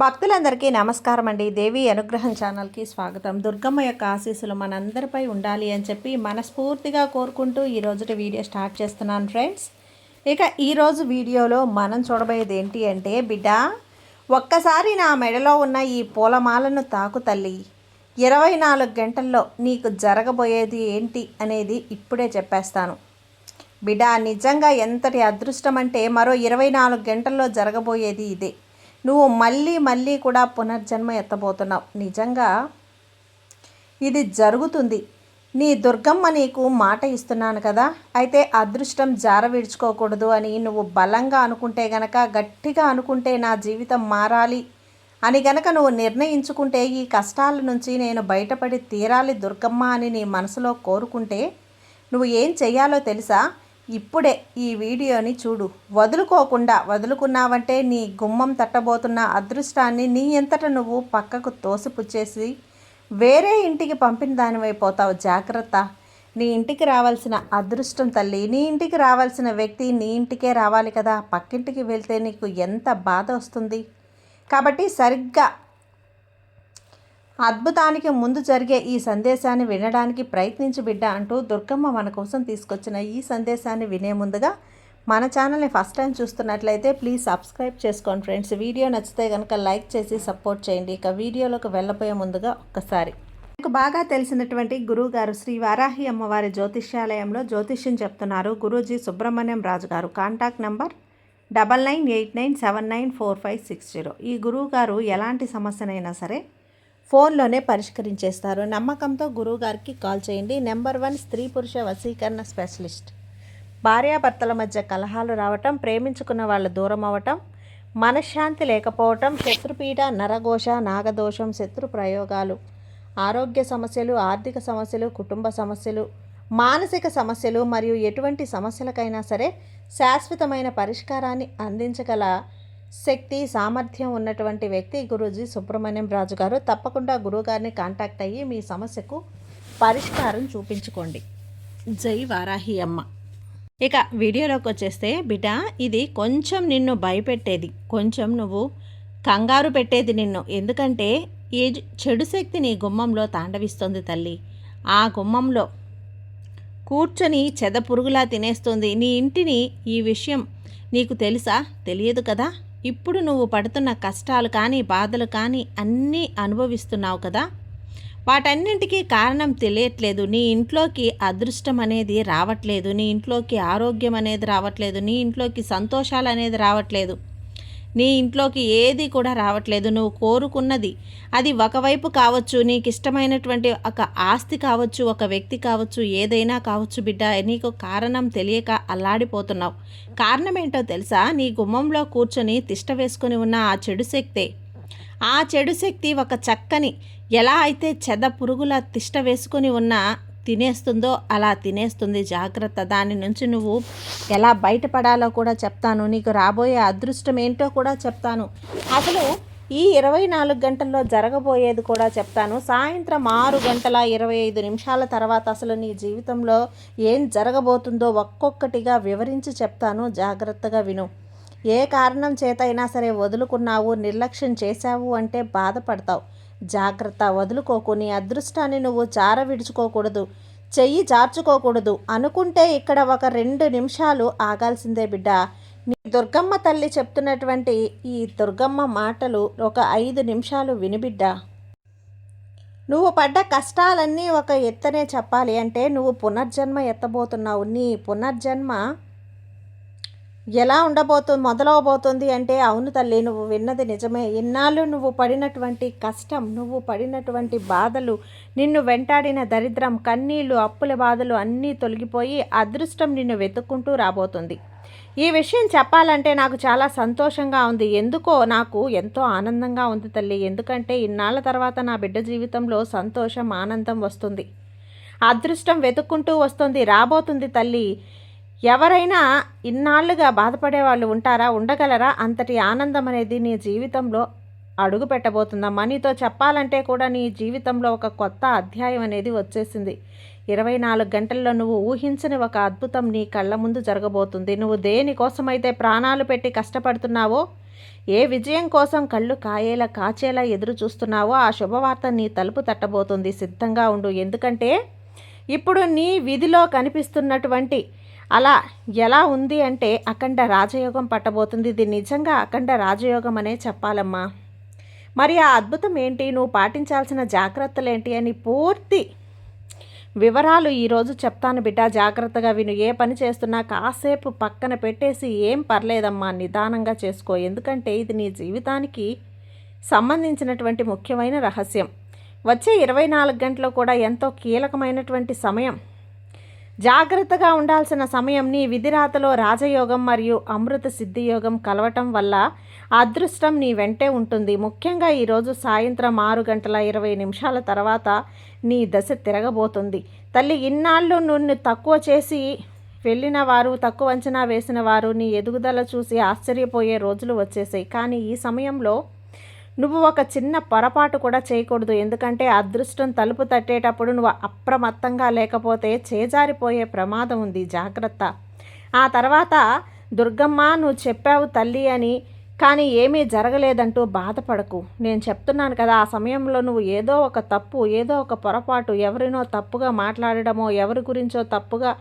భక్తులందరికీ నమస్కారం అండి. దేవి అనుగ్రహం ఛానల్కి స్వాగతం. దుర్గమ్మ యొక్క ఆశీస్సులు మనందరిపై ఉండాలి అని చెప్పి మనస్ఫూర్తిగా కోరుకుంటూ ఈరోజుటి వీడియో స్టార్ట్ చేస్తున్నాను ఫ్రెండ్స్. ఇక ఈరోజు వీడియోలో మనం చూడబోయేది ఏంటి అంటే, బిడ్డ ఒక్కసారి నా మెడలో ఉన్న ఈ పూలమాలను తాకు తల్లి, 24 గంటల్లో నీకు జరగబోయేది ఏంటి అనేది ఇప్పుడే చెప్పేస్తాను. బిడ్డ నిజంగా ఎంతటి అదృష్టం అంటే, మరో 24 గంటల్లో జరగబోయేది ఇదే. నువ్వు మళ్ళీ కూడా పునర్జన్మ ఎత్తబోతున్నావు. నిజంగా ఇది జరుగుతుంది. నీ దుర్గమ్మ నీకు మాట ఇస్తున్నాను కదా. అయితే అదృష్టం జార విడుచుకోకూడదు అని నువ్వు బలంగా అనుకుంటే గనక, గట్టిగా అనుకుంటే నా జీవితం మారాలి అని గనక నువ్వు నిర్ణయించుకుంటే, ఈ కష్టాల నుంచి నేను బయటపడి తీరాలి దుర్గమ్మ అని నీ మనసులో కోరుకుంటే, నువ్వు ఏం చెయ్యాలో తెలుసా? ఇప్పుడే ఈ వీడియోని చూడు. వదులుకున్నావంటే నీ గుమ్మం తట్టబోతున్న అదృష్టాన్ని నీ ఎంతట నువ్వు పక్కకు తోసిపుచ్చేసి వేరే ఇంటికి పంపిన దానివైపోతావు. జాగ్రత్త. నీ ఇంటికి రావాల్సిన అదృష్టం తల్లి, నీ ఇంటికి రావాల్సిన వ్యక్తి నీ ఇంటికే రావాలి కదా. పక్కింటికి వెళ్తే నీకు ఎంత బాధ వస్తుంది. కాబట్టి సరిగ్గా అద్భుతానికి ముందు జరిగే ఈ సందేశాన్ని వినడానికి ప్రయత్నించి బిడ్డ అంటూ దుర్గమ్మ మన కోసం తీసుకొచ్చిన ఈ సందేశాన్ని వినే ముందుగా మన ఛానల్ని ఫస్ట్ టైం చూస్తున్నట్లయితే ప్లీజ్ సబ్స్క్రైబ్ చేసుకోండి ఫ్రెండ్స్. వీడియో నచ్చితే కనుక లైక్ చేసి సపోర్ట్ చేయండి. ఇక వీడియోలోకి వెళ్ళబోయే ముందుగా ఒక్కసారి మీకు బాగా తెలిసినటువంటి గురువుగారు శ్రీ వారాహి అమ్మవారి జ్యోతిష్యాలయంలో జ్యోతిష్యం చెప్తున్నారు గురూజీ సుబ్రహ్మణ్యం రాజు గారు. Contact number 9989794560. ఈ గురువుగారు ఎలాంటి సమస్యనైనా సరే ఫోన్లోనే పరిష్కరించేస్తారు. నమ్మకంతో గురువుగారికి కాల్ చేయండి. నెంబర్ 1 స్త్రీ పురుష వశీకరణ స్పెషలిస్ట్. భార్యాభర్తల మధ్య కలహాలు రావటం, ప్రేమించుకున్న వాళ్ళు దూరం అవ్వటం, మనశ్శాంతి లేకపోవటం, శత్రుపీడ, నరఘోష, నాగదోషం, శత్రు ప్రయోగాలు, ఆరోగ్య సమస్యలు, ఆర్థిక సమస్యలు, కుటుంబ సమస్యలు, మానసిక సమస్యలు మరియు ఎటువంటి సమస్యలకైనా సరే శాశ్వతమైన పరిష్కారాన్ని అందించగల శక్తి, సామర్థ్యం ఉన్నటువంటి వ్యక్తి గురూజీ సుబ్రహ్మణ్యం రాజు గారు. తప్పకుండా గురువుగారిని కాంటాక్ట్ అయ్యి మీ సమస్యకు పరిష్కారం చూపించుకోండి. జై వారాహి అమ్మ. ఇక వీడియోలోకి వచ్చేస్తే, బిడ్డ ఇది కొంచెం నిన్ను భయపెట్టేది, కొంచెం నువ్వు కంగారు పెట్టేది నిన్ను. ఎందుకంటే ఈ చెడు శక్తి నీ గుమ్మంలో తాండవిస్తుంది తల్లి. ఆ గుమ్మంలో కూర్చొని చెదపురుగులా తినేస్తుంది నీ ఇంటిని. ఈ విషయం నీకు తెలుసా? తెలియదు కదా. ఇప్పుడు నువ్వు పడుతున్న కష్టాలు కానీ, బాధలు కానీ అన్నీ అనుభవిస్తున్నావు కదా. వాటన్నింటికీ కారణం తెలియట్లేదు. నీ ఇంట్లోకి అదృష్టం అనేది రావట్లేదు, నీ ఇంట్లోకి ఆరోగ్యం అనేది రావట్లేదు, నీ ఇంట్లోకి సంతోషాలు అనేది రావట్లేదు, నీ ఇంట్లోకి ఏది కూడా రావట్లేదు. నువ్వు కోరుకున్నది అది ఒకవైపు కావచ్చు, నీకు ఇష్టమైనటువంటి ఒక ఆస్తి కావచ్చు, ఒక వ్యక్తి కావచ్చు, ఏదైనా కావచ్చు బిడ్డ. నీకు కారణం తెలియక అల్లాడిపోతున్నావు. కారణం ఏంటో తెలుసా? నీ గుమ్మంలో కూర్చొని తిష్ట వేసుకొని ఉన్న ఆ చెడు శక్తే. ఆ చెడు శక్తి ఒక చక్కని ఎలా అయితే చెద పురుగుల తిష్ట వేసుకొని ఉన్న తినేస్తుందో అలా తినేస్తుంది. జాగ్రత్త. దాని నుంచి నువ్వు ఎలా బయటపడాలో కూడా చెప్తాను. నీకు రాబోయే అదృష్టం ఏంటో కూడా చెప్తాను. అసలు ఈ 24 గంటల్లో జరగబోయేది కూడా చెప్తాను. సాయంత్రం 6:25 తర్వాత అసలు నీ జీవితంలో ఏం జరగబోతుందో ఒక్కొక్కటిగా వివరించి చెప్తాను. జాగ్రత్తగా విను. ఏ కారణం చేత అయినా సరే వదులుకున్నావు, నిర్లక్ష్యం చేశావు అంటే బాధపడతావు. జాగ్రత్త. వదులుకోకు. నీ అదృష్టాన్ని నువ్వు జార విడుచుకోకూడదు, చెయ్యి జార్చుకోకూడదు. అనుకుంటే ఇక్కడ ఒక 2 నిమిషాలు ఆగాల్సిందే బిడ్డ. నీ దుర్గమ్మ తల్లి చెప్తున్నటువంటి ఈ దుర్గమ్మ మాటలు ఒక 5 నిమిషాలు వినిబిడ్డ. నువ్వు పడ్డ కష్టాలన్నీ ఒక ఎత్తనే చెప్పాలి అంటే నువ్వు పునర్జన్మ ఎత్తబోతున్నావు. నీ పునర్జన్మ ఎలా మొదలవబోతుంది అంటే, అవును తల్లి, నువ్వు విన్నది నిజమే. ఇన్నాళ్ళు నువ్వు పడినటువంటి కష్టం, నువ్వు పడినటువంటి బాధలు, నిన్ను వెంటాడిన దరిద్రం, కన్నీళ్ళు, అప్పుల బాధలు అన్నీ తొలగిపోయి అదృష్టం నిన్ను వెతుక్కుంటూ రాబోతుంది. ఈ విషయం చెప్పాలంటే నాకు చాలా సంతోషంగా ఉంది. ఎందుకో నాకు ఎంతో ఆనందంగా ఉంది తల్లి. ఎందుకంటే ఇన్నాళ్ళ తర్వాత నా బిడ్డ జీవితంలో సంతోషం, ఆనందం వస్తుంది. అదృష్టం వెతుక్కుంటూ వస్తుంది, రాబోతుంది తల్లి. ఎవరైనా ఇన్నాళ్ళుగా బాధపడే వాళ్ళు ఉంటారా? ఉండగలరా? అంతటి ఆనందం అనేది నీ జీవితంలో అడుగు పెట్టబోతుందమ్మా. నీతో చెప్పాలంటే కూడా నీ జీవితంలో ఒక కొత్త అధ్యాయం అనేది వచ్చేసింది. 24 గంటల్లో నువ్వు ఊహించని ఒక అద్భుతం నీ కళ్ళ ముందు జరగబోతుంది. నువ్వు దేనికోసమైతే ప్రాణాలు పెట్టి కష్టపడుతున్నావో ఏ విజయం కోసం కళ్ళు కాచేలా ఎదురు చూస్తున్నావో ఆ శుభవార్త నీ తలుపు తట్టబోతుంది. సిద్ధంగా ఉండు. ఎందుకంటే ఇప్పుడు నీ విధిలో కనిపిస్తున్నటువంటి అలా ఎలా ఉంది అంటే అఖండ రాజయోగం పట్టబోతుంది. ఇది నిజంగా అఖండ రాజయోగం అనే చెప్పాలమ్మా. మరి ఆ అద్భుతం ఏంటి, నువ్వు పాటించాల్సిన జాగ్రత్తలు ఏంటి అని పూర్తి వివరాలు ఈరోజు చెప్తాను బిడ్డ. జాగ్రత్తగా విను. ఏ పని చేస్తున్నా కాసేపు పక్కన పెట్టేసి ఏం పర్లేదమ్మా, నిదానంగా చేసుకో. ఎందుకంటే ఇది నీ జీవితానికి సంబంధించినటువంటి ముఖ్యమైన రహస్యం. వచ్చే 24 గంటలు కూడా ఎంతో కీలకమైనటువంటి సమయం. జాగ్రత్తగా ఉండాల్సిన సమయం. నీ విధిరాతలో రాజయోగం మరియు అమృత సిద్ధియోగం కలవటం వల్ల అదృష్టం నీ వెంటే ఉంటుంది. ముఖ్యంగా ఈరోజు సాయంత్రం 6:20 తర్వాత నీ దశ తిరగబోతుంది. తల్లి, ఇన్నాళ్ళు నిన్ను తక్కువ చేసి వెళ్ళిన వారు, తక్కువ అంచనా వేసిన వారు నీ ఎదుగుదల చూసి ఆశ్చర్యపోయే రోజులు వచ్చేసాయి. కానీ ఈ సమయంలో నువ్వు ఒక చిన్న పొరపాటు కూడా చేయకూడదు. ఎందుకంటే అదృష్టం తలుపు తట్టేటప్పుడు నువ్వు అప్రమత్తంగా లేకపోతే చేజారిపోయే ప్రమాదం ఉంది. జాగ్రత్త. ఆ తర్వాత దుర్గమ్మ నువ్వు చెప్పావు తల్లి అని, కానీ ఏమీ జరగలేదంటూ బాధపడకు. నేను చెప్తున్నాను కదా, ఆ సమయంలో నువ్వు ఏదో ఒక తప్పు, ఏదో ఒక పొరపాటు, ఎవరినో తప్పుగా మాట్లాడడమో, ఎవరి గురించో తప్పుగా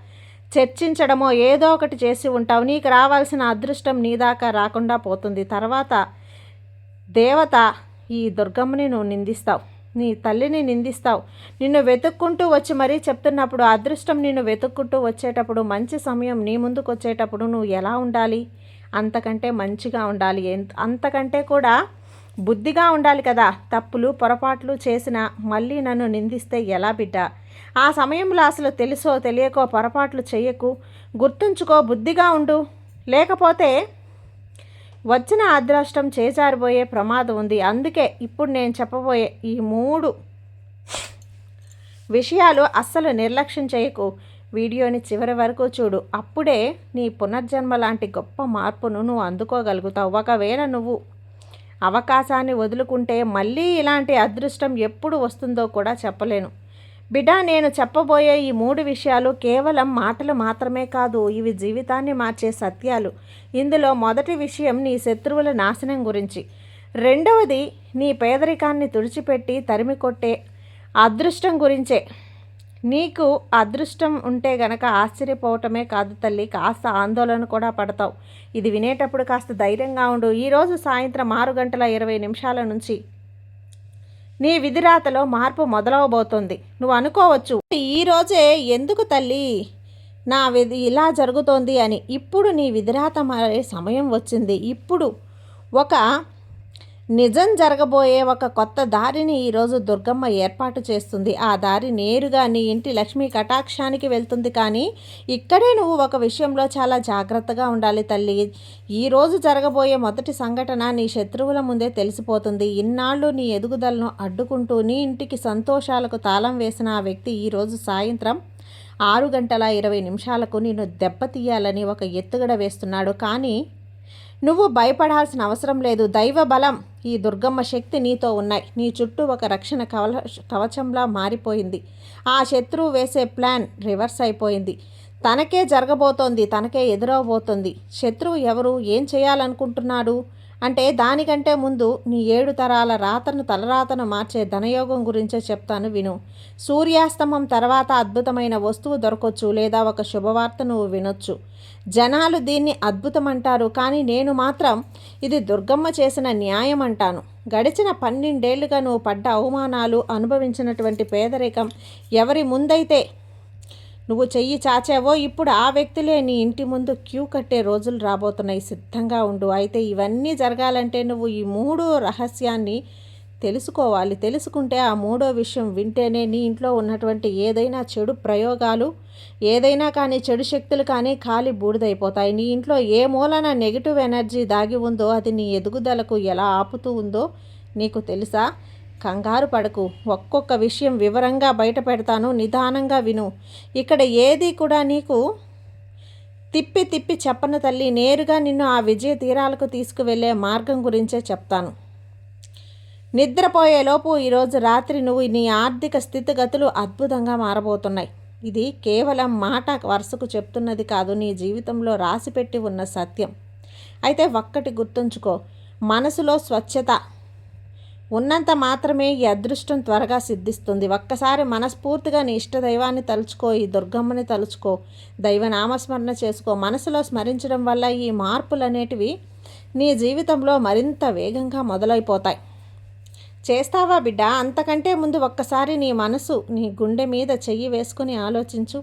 చర్చించడమో ఏదో ఒకటి చేసి ఉంటావు. నీకు రావాల్సిన అదృష్టం నీ దాకా రాకుండా పోతుంది. తర్వాత దేవత ఈ దుర్గమ్మని నువ్వు నిందిస్తావు, నీ తల్లిని నిందిస్తావు. నిన్ను వెతుక్కుంటూ వచ్చి మరీ చెప్తున్నప్పుడు, అదృష్టం నిన్ను వెతుక్కుంటూ వచ్చేటప్పుడు, మంచి సమయం నీ ముందుకు వచ్చేటప్పుడు నువ్వు ఎలా ఉండాలి? అంతకంటే మంచిగా ఉండాలి. అంతకంటే కూడా బుద్ధిగా ఉండాలి కదా. తప్పులు పొరపాట్లు చేసిన మళ్ళీ నన్ను నిందిస్తే ఎలా బిడ్డ? ఆ సమయంలో అసలు తెలుసో తెలియకో పొరపాట్లు చెయ్యకు. గుర్తుంచుకో, బుద్ధిగా ఉండు. లేకపోతే వచ్చిన అదృష్టం చేజారిపోయే ప్రమాదం ఉంది. అందుకే ఇప్పుడు నేను చెప్పబోయే ఈ 3 విషయాలు అస్సలు నిర్లక్ష్యం చేయకు. వీడియోని చివరి వరకు చూడు. అప్పుడే నీ పునర్జన్మ లాంటి గొప్ప మార్పును నువ్వు అందుకోగలుగుతావు. ఒకవేళ నువ్వు అవకాశాన్ని వదులుకుంటే మళ్ళీ ఇలాంటి అదృష్టం ఎప్పుడు వస్తుందో కూడా చెప్పలేను. బిడ్డ, నేను చెప్పబోయే ఈ 3 విషయాలు కేవలం మాటలు మాత్రమే కాదు, ఇవి జీవితాన్ని మార్చే సత్యాలు. ఇందులో మొదటి విషయం నీ శత్రువుల నాశనం గురించి. రెండవది నీ పేదరికాన్ని తుడిచిపెట్టి తరిమి కొట్టే అదృష్టం గురించే. నీకు అదృష్టం ఉంటే గనక ఆశ్చర్యపోవటమే కాదు తల్లి, కాస్త ఆందోళన కూడా పడతావు. ఇది వినేటప్పుడు కాస్త ధైర్యంగా ఉండు. ఈరోజు సాయంత్రం 6:20 నుంచి నీ విధిరాతలో మార్పు మొదలవబోతోంది. నువ్వు అనుకోవచ్చు, ఈరోజే ఎందుకు తల్లి నా విధి ఇలా జరుగుతోంది అని. ఇప్పుడు నీ విధిరాత మారే సమయం వచ్చింది. ఇప్పుడు ఒక నిజం జరగబోయే ఒక కొత్త దారిని ఈరోజు దుర్గమ్మ ఏర్పాటు చేస్తుంది. ఆ దారి నేరుగా నీ ఇంటి లక్ష్మీ కటాక్షానికి వెళ్తుంది. కానీ ఇక్కడే నువ్వు ఒక విషయంలో చాలా జాగ్రత్తగా ఉండాలి తల్లి. ఈరోజు జరగబోయే మొదటి సంఘటన నీ శత్రువుల ముందే తెలిసిపోతుంది. ఇన్నాళ్ళు నీ ఎదుగుదలను అడ్డుకుంటూ నీ ఇంటికి సంతోషాలకు తాళం వేసిన ఆ వ్యక్తి ఈరోజు సాయంత్రం 6:20 నిన్ను దెబ్బతీయాలని ఒక ఎత్తుగడ వేస్తున్నాడు. కానీ నువ్వు భయపడాల్సిన అవసరం లేదు. దైవ బలం, ఈ దుర్గమ్మ శక్తి నీతో ఉన్నాయి. నీ చుట్టూ ఒక రక్షణ కవచంలా మారిపోయింది. ఆ శత్రువు వేసే ప్లాన్ రివర్స్ అయిపోయింది. తనకే జరగబోతోంది, తనకే ఎదురవబోతోంది. శత్రువు ఎవరు, ఏం చేయాలనుకుంటున్నాడు అంటే దానికంటే ముందు నీ 7 తరాల తలరాతను మార్చే ధనయోగం గురించే చెప్తాను విను. సూర్యాస్తమం తర్వాత అద్భుతమైన వస్తువు దొరకొచ్చు, లేదా ఒక శుభవార్త నువ్వు వినొచ్చు. జనాలు దీన్ని అద్భుతం అంటారు, కానీ నేను మాత్రం ఇది దుర్గమ్మ చేసిన న్యాయం అంటాను. గడిచిన 12 ఏళ్లుగా నువ్వు పడ్డ అవమానాలు, అనుభవించినటువంటి పేదరికం ఎవరి ముందైతే నువ్వు చెయ్యి చాచావో ఇప్పుడు ఆ వ్యక్తులే నీ ఇంటి ముందు క్యూ కట్టే రోజులు రాబోతున్నాయి. సిద్ధంగా ఉండు. అయితే ఇవన్నీ జరగాలంటే నువ్వు ఈ 3 రహస్యాన్ని తెలుసుకోవాలి. తెలుసుకుంటే ఆ 3వ విషయం వింటేనే నీ ఇంట్లో ఉన్నటువంటి ఏదైనా చెడు ప్రయోగాలు, ఏదైనా కానీ చెడు శక్తులు కానీ ఖాళీ బూడిదైపోతాయి. నీ ఇంట్లో ఏ మూలన నెగిటివ్ ఎనర్జీ దాగి ఉందో అది నీ ఎదుగుదలకు ఎలా ఆపుతూ ఉందో నీకు తెలుసా? కంగారు పడకు. ఒక్కొక్క విషయం వివరంగా బయట పెడతాను, నిదానంగా విను. ఇక్కడ ఏది కూడా నీకు తిప్పి చెప్పను తల్లి. నేరుగా నిన్ను ఆ విజయ తీరాలకు తీసుకువెళ్ళే మార్గం గురించే చెప్తాను. నిద్రపోయేలోపు ఈరోజు రాత్రి నువ్వు నీ ఆర్థిక స్థితిగతులు అద్భుతంగా మారబోతున్నాయి. ఇది కేవలం మాట వరుసకు చెప్తున్నది కాదు, నీ జీవితంలో రాసిపెట్టి ఉన్న సత్యం. అయితే ఒక్కటి గుర్తుంచుకో, మనసులో స్వచ్ఛత ఉన్నంత మాత్రమే ఈ అదృష్టం త్వరగా సిద్ధిస్తుంది. ఒక్కసారి మనస్ఫూర్తిగా నీ ఇష్ట దైవాన్ని తలుచుకో, ఈ దుర్గమ్మని తలుచుకో, దైవనామస్మరణ చేసుకో. మనసులో స్మరించడం వల్ల ఈ మార్పులు అనేటివి నీ జీవితంలో మరింత వేగంగా మొదలైపోతాయి. చేస్తావా బిడ్డ? అంతకంటే ముందు ఒక్కసారి నీ మనసు నీ గుండె మీద చెయ్యి వేసుకుని ఆలోచించు.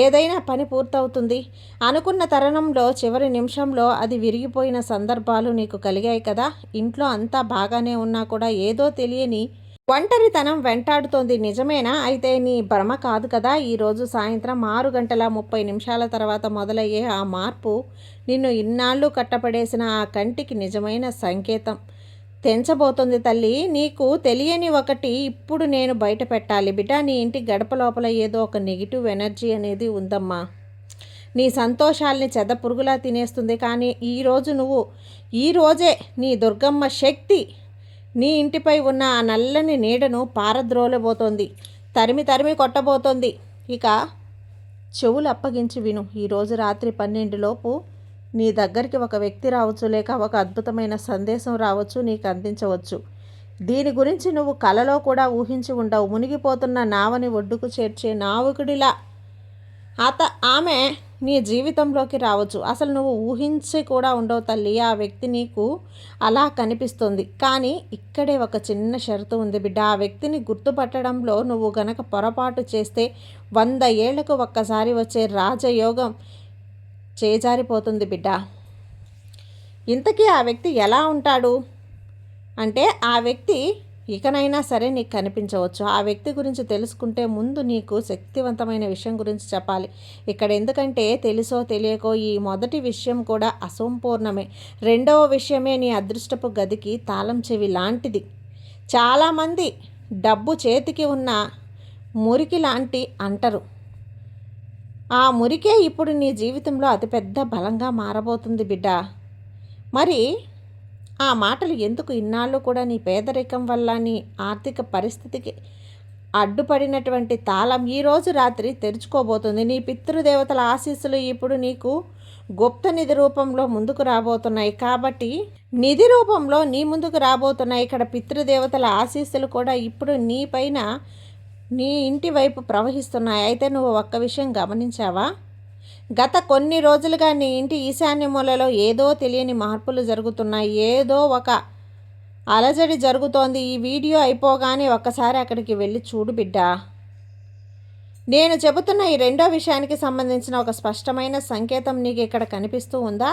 ఏదైనా పని పూర్తవుతుంది అనుకున్న తరుణంలో చివరి నిమిషంలో అది విరిగిపోయిన సందర్భాలు నీకు కలిగాయి కదా. ఇంట్లో అంతా బాగానే ఉన్నా కూడా ఏదో తెలియని ఒంటరితనం వెంటాడుతోంది. నిజమేనా? అయితే నీ భ్రమ కాదు కదా. ఈరోజు సాయంత్రం 6:30 తర్వాత మొదలయ్యే ఆ మార్పు నిన్ను ఇన్నాళ్ళు కట్టపడేసిన ఆ కంటికి నిజమైన సంకేతం తెంచబోతుంది తల్లి. నీకు తెలియని ఒకటి ఇప్పుడు నేను బయట పెట్టాలి బిడ్డ. నీ ఇంటి గడప లోపల ఏదో ఒక నెగిటివ్ ఎనర్జీ అనేది ఉందమ్మా. నీ సంతోషాల్ని చెదపురుగులా తినేస్తుంది. కానీ ఈరోజే నీ దుర్గమ్మ శక్తి నీ ఇంటిపై ఉన్న ఆ నల్లని నీడను పారద్రోలబోతోంది, తరిమి తరిమి కొట్టబోతోంది. ఇక చెవులు అప్పగించి విను. ఈరోజు రాత్రి 12 నీ దగ్గరికి ఒక వ్యక్తి రావచ్చు, లేక ఒక అద్భుతమైన సందేశం రావచ్చు, నీకు అందించవచ్చు. దీని గురించి నువ్వు కలలో కూడా ఊహించి ఉండవు. మునిగిపోతున్న నావని ఒడ్డుకు చేర్చే నావికుడిలా ఆమె నీ జీవితంలోకి రావచ్చు. అసలు నువ్వు ఊహించి కూడా ఉండవు తల్లి. ఆ వ్యక్తి నీకు అలా కనిపిస్తుంది. కానీ ఇక్కడే ఒక చిన్న షరతు ఉంది బిడ్డ. ఆ వ్యక్తిని గుర్తుపట్టడంలో నువ్వు గనక పొరపాటు చేస్తే 100 ఏళ్లకు ఒక్కసారి వచ్చే రాజయోగం చేజారిపోతుంది బిడ్డ. ఇంతకీ ఆ వ్యక్తి ఎలా ఉంటాడు అంటే, ఆ వ్యక్తి ఇకనైనా సరే నీకు కనిపించవచ్చు. ఆ వ్యక్తి గురించి తెలుసుకుంటే ముందు నీకు శక్తివంతమైన విషయం గురించి చెప్పాలి ఇక్కడ. ఎందుకంటే తెలుసో తెలియకో ఈ మొదటి విషయం కూడా అసంపూర్ణమే. రెండవ విషయమే నీ అదృష్టపు గదికి తాళం చెవి లాంటిది. చాలామంది డబ్బు చేతికి ఉన్న మురికి లాంటి అంటారు. ఆ మురికే ఇప్పుడు నీ జీవితంలో అతిపెద్ద బలంగా మారబోతుంది బిడ్డ. మరి ఆ మాటలు ఎందుకు? ఇన్నాళ్ళు కూడా నీ పేదరికం వల్ల, నీ ఆర్థిక పరిస్థితికి అడ్డుపడినటువంటి తాళం ఈరోజు రాత్రి తెరుచుకోబోతుంది. నీ పితృదేవతల ఆశీస్సులు ఇప్పుడు నీకు గుప్త నిధి రూపంలో ముందుకు రాబోతున్నాయి. కాబట్టి నిధి రూపంలో నీ ముందుకు రాబోతున్నాయి. ఇక్కడ పితృదేవతల ఆశీస్సులు కూడా ఇప్పుడు నీ పైన, నీ ఇంటి వైపు ప్రవహిస్తున్నాయి. అయితే నువ్వు ఒక్క విషయం గమనించావా? గత కొన్ని రోజులుగా నీ ఇంటి ఈశాన్య మూలలో ఏదో తెలియని మార్పులు జరుగుతున్నాయి. ఏదో ఒక అలజడి జరుగుతోంది. ఈ వీడియో అయిపోగానే ఒక్కసారి అక్కడికి వెళ్ళి చూడు బిడ్డ. నేను చెబుతున్న ఈ రెండో విషయానికి సంబంధించిన ఒక స్పష్టమైన సంకేతం నీకు ఇక్కడ కనిపిస్తూ ఉందా?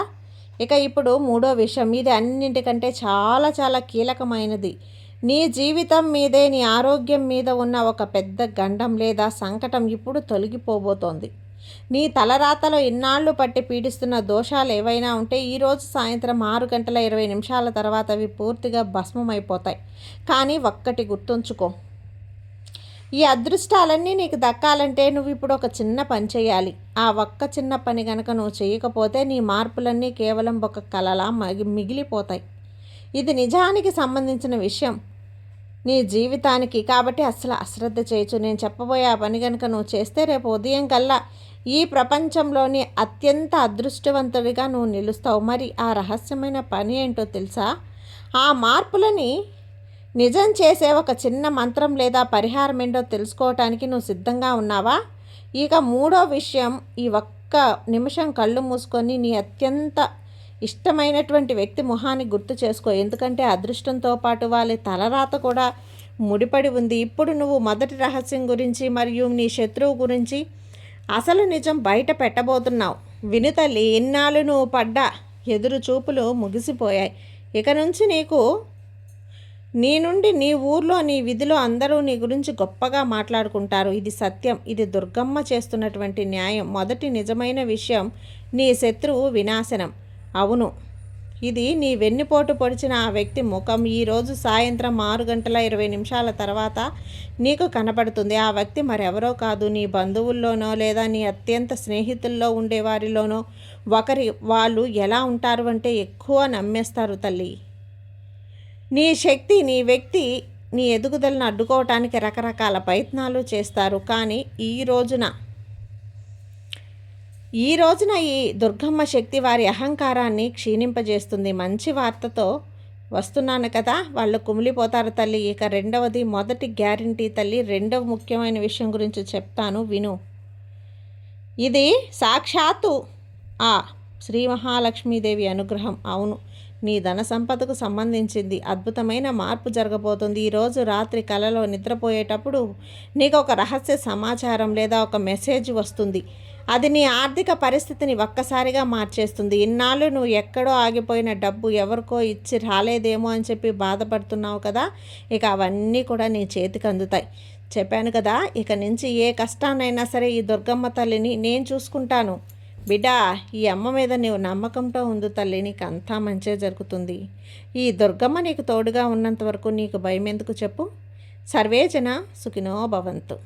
ఇక ఇప్పుడు మూడో విషయం. ఇది అన్నింటికంటే చాలా చాలా కీలకమైనది. నీ జీవితం మీదే, నీ ఆరోగ్యం మీద ఉన్న ఒక పెద్ద గండం లేదా సంకటం ఇప్పుడు తొలగిపోబోతోంది. నీ తలరాతలో ఇన్నాళ్ళు పట్టి పీడిస్తున్న దోషాలు ఏవైనా ఉంటే ఈరోజు సాయంత్రం 6:20 తర్వాత అవి పూర్తిగా భస్మమైపోతాయి. కానీ ఒక్కటి గుర్తుంచుకో, ఈ అదృష్టాలన్నీ నీకు దక్కాలంటే నువ్వు ఇప్పుడు ఒక చిన్న పని చేయాలి. ఆ ఒక్క చిన్న పని కనుక నువ్వు చేయకపోతే నీ మార్పులన్నీ కేవలం ఒక కలలా మిగిలిపోతాయి. ఇది నిజానికి సంబంధించిన విషయం నీ జీవితానికి. కాబట్టి అసలు అశ్రద్ధ చేయొచ్చు. నేను చెప్పబోయే ఆ పని కనుక నువ్వు చేస్తే రేపు ఉదయం కల్లా ఈ ప్రపంచంలోని అత్యంత అదృష్టవంతుడిగా నువ్వు నిలుస్తావు. మరి ఆ రహస్యమైన పని ఏంటో తెలుసా? ఆ మార్పులని నిజం చేసే ఒక చిన్న మంత్రం లేదా పరిహారం ఏంటో తెలుసుకోవటానికి నువ్వు సిద్ధంగా ఉన్నావా? ఇక మూడో విషయం, ఈ ఒక్క నిమిషం కళ్ళు మూసుకొని నీ అత్యంత ఇష్టమైనటువంటి వ్యక్తి మొహాన్ని గుర్తు చేసుకో. ఎందుకంటే అదృష్టంతో పాటు వాళ్ళ తలరాత కూడా ముడిపడి ఉంది. ఇప్పుడు నువ్వు మొదటి రహస్యం గురించి మరియు నీ శత్రువు గురించి అసలు నిజం బయట పెట్టబోతున్నావు. వినుతల్లి, ఇన్నాళ్ళు నువ్వు పడ్డ ఎదురు చూపులు ముగిసిపోయాయి. ఇక నుంచి నీ నుండి నీ ఊర్లో, నీ విధిలో అందరూ నీ గురించి గొప్పగా మాట్లాడుకుంటారు. ఇది సత్యం. ఇది దుర్గమ్మ చేస్తున్నటువంటి న్యాయం. మొదటి నిజమైన విషయం, నీ శత్రువు వినాశనం. అవును, ఇది నీ వెన్నుపోటు పొడిచిన ఆ వ్యక్తి ముఖం ఈరోజు సాయంత్రం 6:20 తర్వాత నీకు కనపడుతుంది. ఆ వ్యక్తి మరెవరో కాదు, నీ బంధువుల్లోనో లేదా నీ అత్యంత స్నేహితుల్లో ఉండేవారిలోనో ఒకరి. వాళ్ళు ఎలా ఉంటారు అంటే ఎక్కువ నమ్మేస్తారు తల్లి. నీ శక్తి, నీ వ్యక్తి, నీ ఎదుగుదలను అడ్డుకోవటానికి రకరకాల ప్రయత్నాలు చేస్తారు. కానీ ఈ రోజున ఈ దుర్గమ్మ శక్తి వారి అహంకారాన్ని క్షీణింపజేస్తుంది. మంచి వార్తతో వస్తున్నాను కదా, వాళ్ళు కుమిలిపోతారు తల్లి. ఇక రెండవది, మొదటి గ్యారంటీ తల్లి, రెండవ ముఖ్యమైన విషయం గురించి చెప్తాను విను. ఇది సాక్షాత్తు ఆ శ్రీ మహాలక్ష్మీదేవి అనుగ్రహం. అవును, నీ ధన సంపదకు సంబంధించింది. అద్భుతమైన మార్పు జరగబోతుంది. ఈరోజు రాత్రి కలలో నిద్రపోయేటప్పుడు నీకు ఒక రహస్య సమాచారం లేదా ఒక మెసేజ్ వస్తుంది. అది నీ ఆర్థిక పరిస్థితిని ఒక్కసారిగా మార్చేస్తుంది. ఇన్నాళ్ళు నువ్వు ఎక్కడో ఆగిపోయిన డబ్బు ఎవరికో ఇచ్చి రాలేదేమో అని చెప్పి బాధపడుతున్నావు కదా, ఇక అవన్నీ కూడా నీ చేతికి అందుతాయి. చెప్పాను కదా, ఇక నుంచి ఏ కష్టాన్నైనా సరే ఈ దుర్గమ్మ తల్లిని నేను చూసుకుంటాను. బిడ్డా, ఈ అమ్మ మీద నీవు నమ్మకంతో ఉండు తల్లి, నీకు అంతా మంచే జరుగుతుంది. ఈ దుర్గమ్మ నీకు తోడుగా ఉన్నంత వరకు నీకు భయం ఎందుకు చెప్పు. సర్వేజన సుఖినో భవంతు.